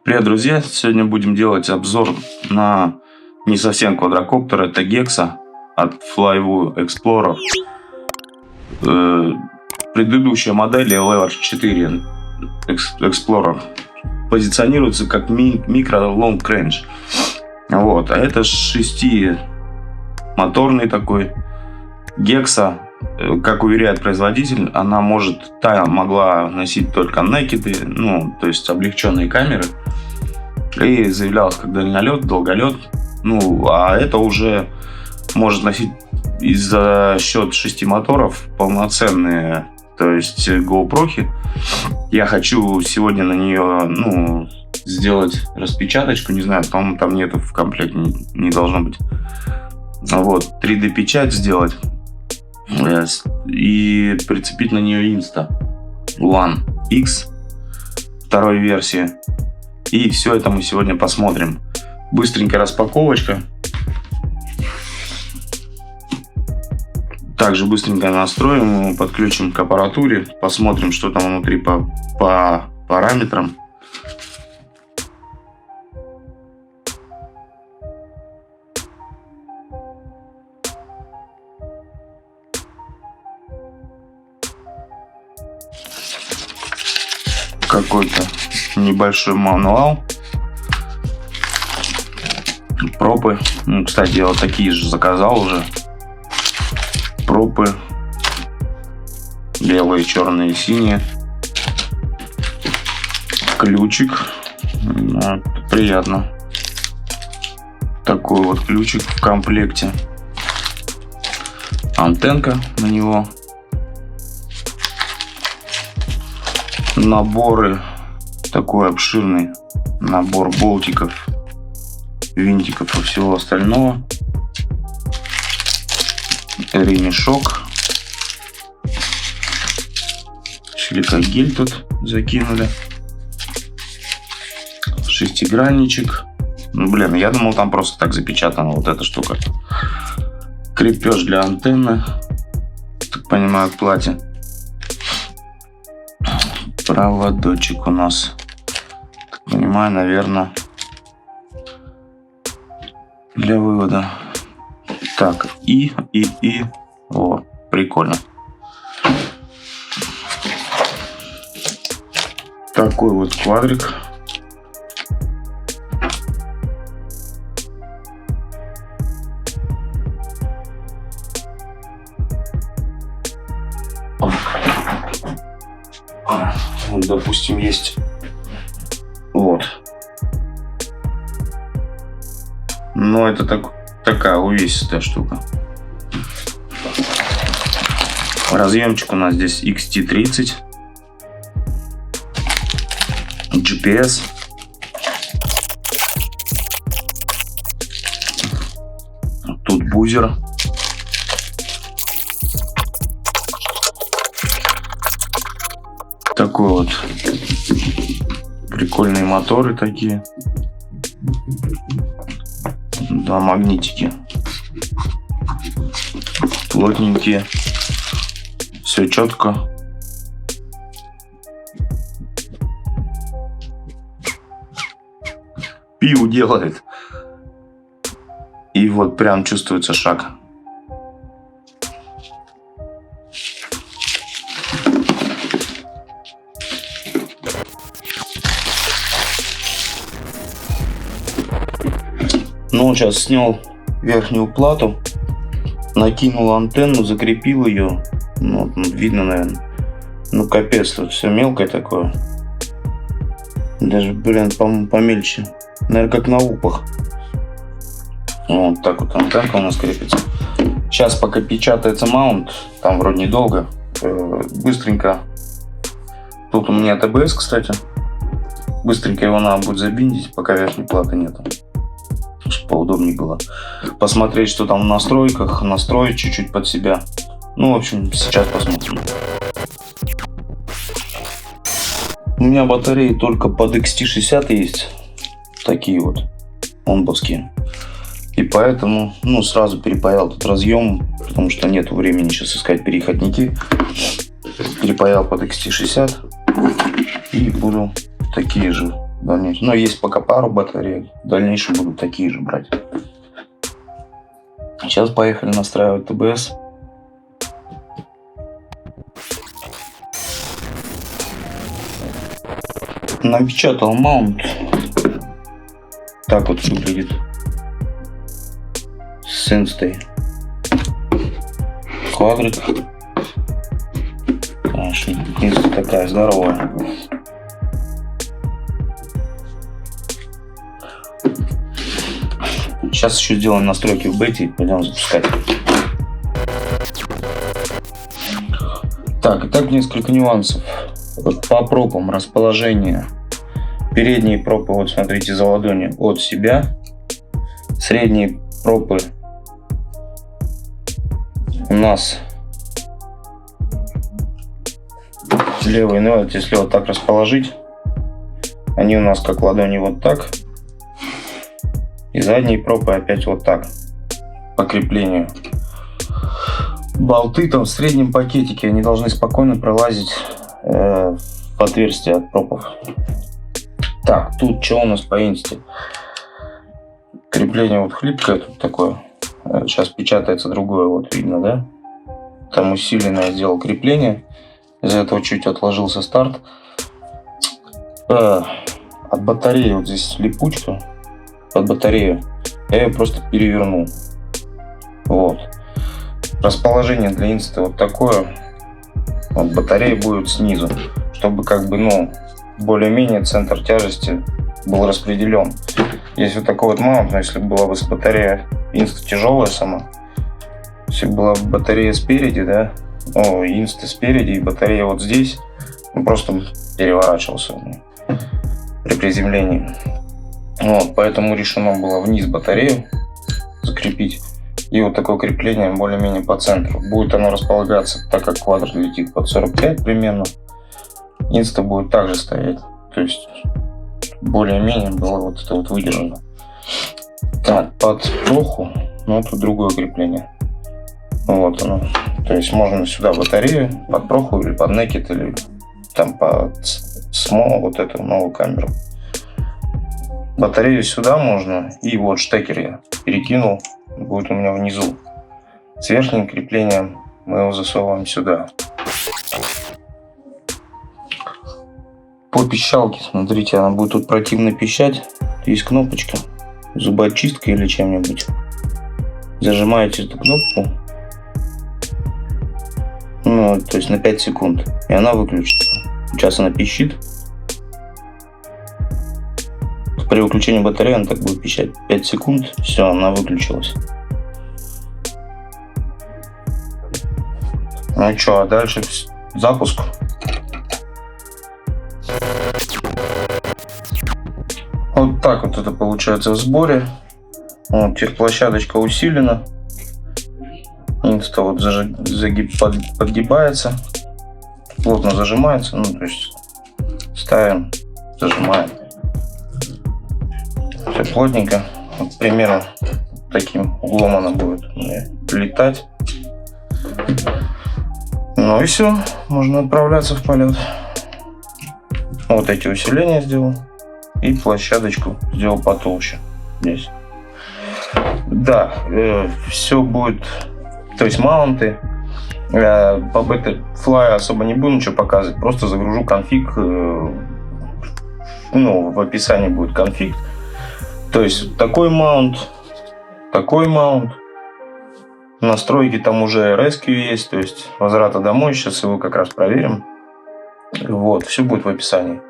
Привет, друзья! Сегодня будем делать обзор на не совсем квадрокоптер, это Гекса от Flywoo Explorer. Предыдущая модель LR 4 Explorer позиционируется как микро long range. Вот. А это 6-моторный такой Гекса. Как уверяет производитель, она могла носить только накеды, то есть облегченные камеры. И заявлялось как дальнолет, долголет. А это уже может носить за счет 6 моторов полноценные, то есть GoPro. Я хочу сегодня на нее сделать распечаточку. Не знаю, по-моему, там нету в комплекте, не должно быть. Вот, 3D печать сделать и прицепить на нее Insta One X второй версии. И все это мы сегодня посмотрим. Быстренькая распаковочка. Также быстренько настроим, подключим к аппаратуре, посмотрим, что там внутри по параметрам. Какой-то небольшой мануал. Пропы. Кстати, я вот такие же заказал уже. Пропы. Белые, черные, синие. Ключик. Приятно. Такой вот ключик в комплекте. Антенка на него. Наборы, такой обширный набор болтиков, винтиков и всего остального. Ремешок. Силикагель тут закинули. Шестигранничек. Я думал, там просто так запечатана вот эта штука. Крепеж для антенны, так понимаю, к плате. Проводочек у нас, так понимаю, наверное, для вывода. Так, О, прикольно. Такой вот квадрик. Допустим, есть вот. Но это такая увесистая штука. Разъемчик у нас здесь XT30. GPS. Тут бузер. Такой вот прикольные моторы такие. Да, магнитики. Плотненькие. Все четко. Пиу делает. И вот прям чувствуется шаг. Сейчас снял верхнюю плату, накинул антенну, закрепил ее. Видно, наверное. Капец, тут все мелкое такое. Даже, по-моему, помельче. Наверное, как на упах. Вот так вот антенка у нас крепится. Сейчас, пока печатается маунт, там вроде недолго, быстренько. Тут у меня АТБС, кстати. Быстренько его надо будет забиндить, пока верхней платы нету. Чтобы поудобнее было. Посмотреть, что там в настройках, настроить чуть-чуть под себя. В общем, сейчас посмотрим. У меня батареи только под XT60 есть. Такие вот. онбовские. И поэтому, сразу перепаял тут разъем, потому что нету времени сейчас искать переходники. Перепаял под XT60 и буду такие же Но есть пока пару батареек. В дальнейшем будут такие же брать. Сейчас поехали настраивать ТБС. Напечатал маунт. Так вот выглядит с инстой. Квадрик. Конечно, инста такая здоровая. Сейчас еще сделаем настройки в бете и пойдем запускать. Так, итак, несколько нюансов. По пропам расположение. Передние пропы, вот смотрите, за ладони от себя. Средние пропы у нас левые, ну вот если вот так расположить, они у нас как ладони вот так. И задние пропы опять вот так, по креплению. Болты там в среднем пакетике, они должны спокойно пролазить в отверстие от пропов. Так, тут что у нас по инсте? Крепление вот хлипкое тут такое. Сейчас печатается другое, вот видно, да? Там усиленное сделал крепление. Из-за этого чуть отложился старт. От батареи вот здесь липучка. Под батарею. Я ее просто перевернул. Вот. Расположение для инста вот такое. Вот батарея будет снизу. Чтобы как бы, ну, более-менее центр тяжести был распределен. Есть вот такой вот маунт, но если была бы батарея инста тяжелая сама, если была бы батарея спереди, да, инста спереди и батарея вот здесь, он просто переворачивался при приземлении. Вот, поэтому решено было вниз батарею закрепить. И вот такое крепление более-менее по центру. Будет оно располагаться, так как квадрат летит под 45 примерно. Инста будет также стоять. То есть более-менее было вот это вот выдержано. Так, под проху, ну тут другое крепление. Вот оно. То есть можно сюда батарею, под проху или под некет, или там под СМО, вот эту новую камеру. Батарею сюда можно, и вот штекер я перекинул, будет у меня внизу. С верхним креплением мы его засовываем сюда. По пищалке, смотрите, она будет тут противно пищать. Есть кнопочка, зубочисткой или чем-нибудь. Зажимаете эту кнопку, ну, то есть на 5 секунд, и она выключится. Сейчас она пищит. При выключении батареи она так будет пищать 5 секунд, все, она выключилась. Ну что, а дальше запуск. Вот так вот это получается в сборе. Вот, техплощадочка усилена. Инста вот подгибается, плотно зажимается, ну то есть ставим, зажимаем. Все плотненько, вот примерно таким углом она будет летать. Ну и все, можно отправляться в полет. Вот эти усиления сделал и площадочку сделал потолще здесь. Да, все будет, то есть маунты. По Betafly особо не буду ничего показывать, просто загружу конфиг, ну в описании будет конфиг. То есть такой маунт, настройки там уже Rescue есть, то есть возврата домой, сейчас его как раз проверим. Вот, все будет в описании.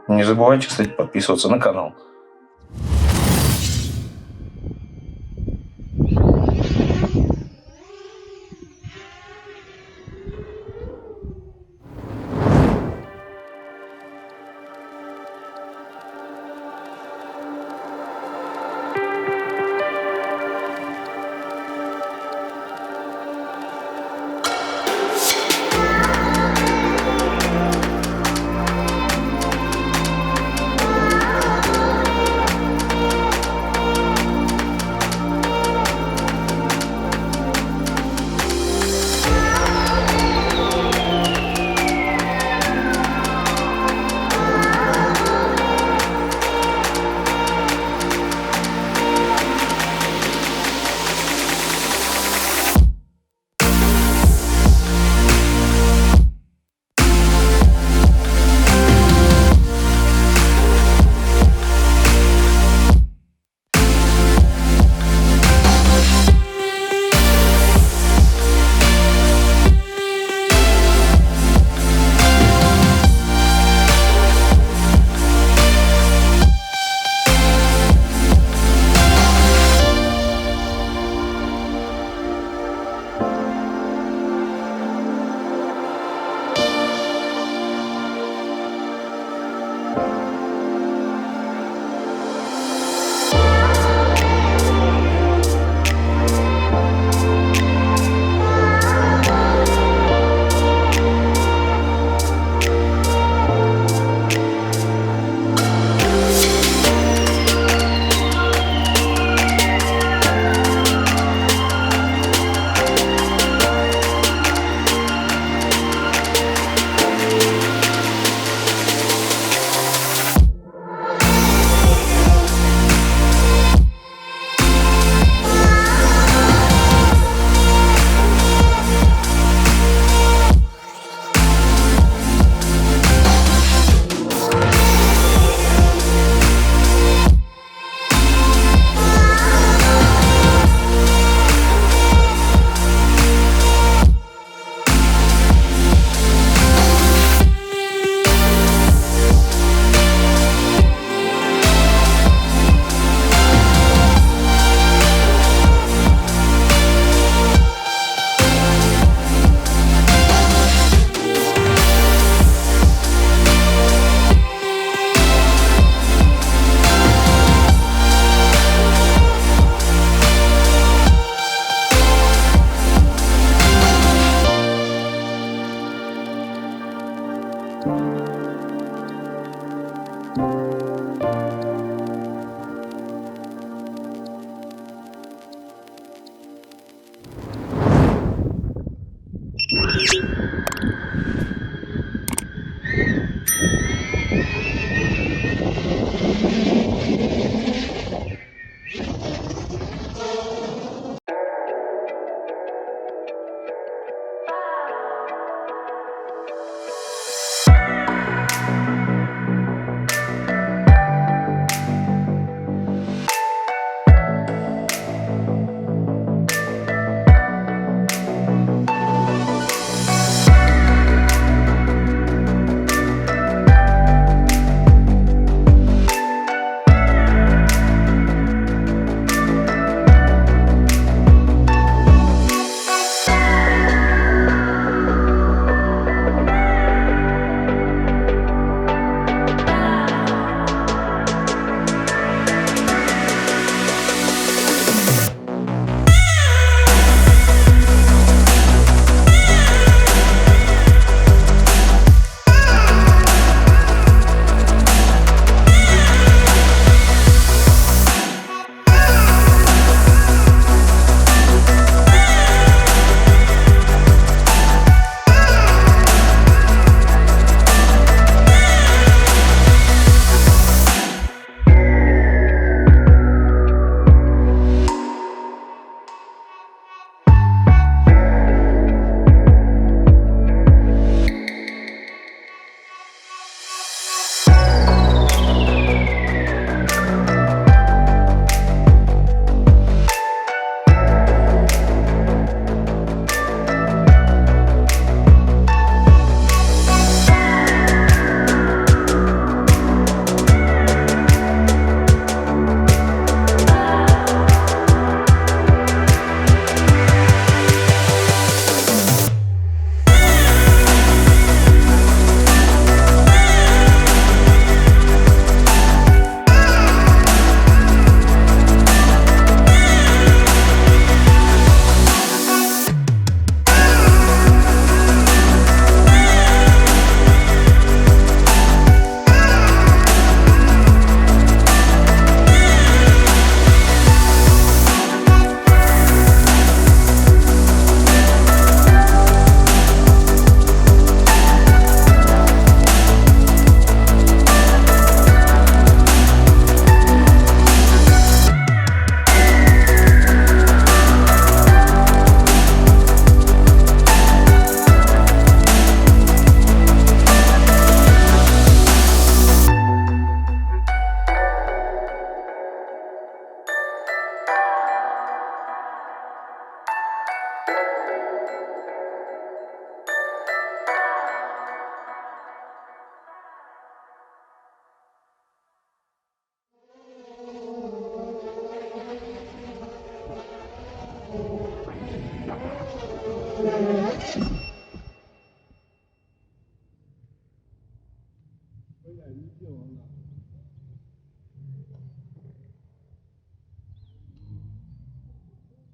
Не забывайте, кстати, подписываться на канал.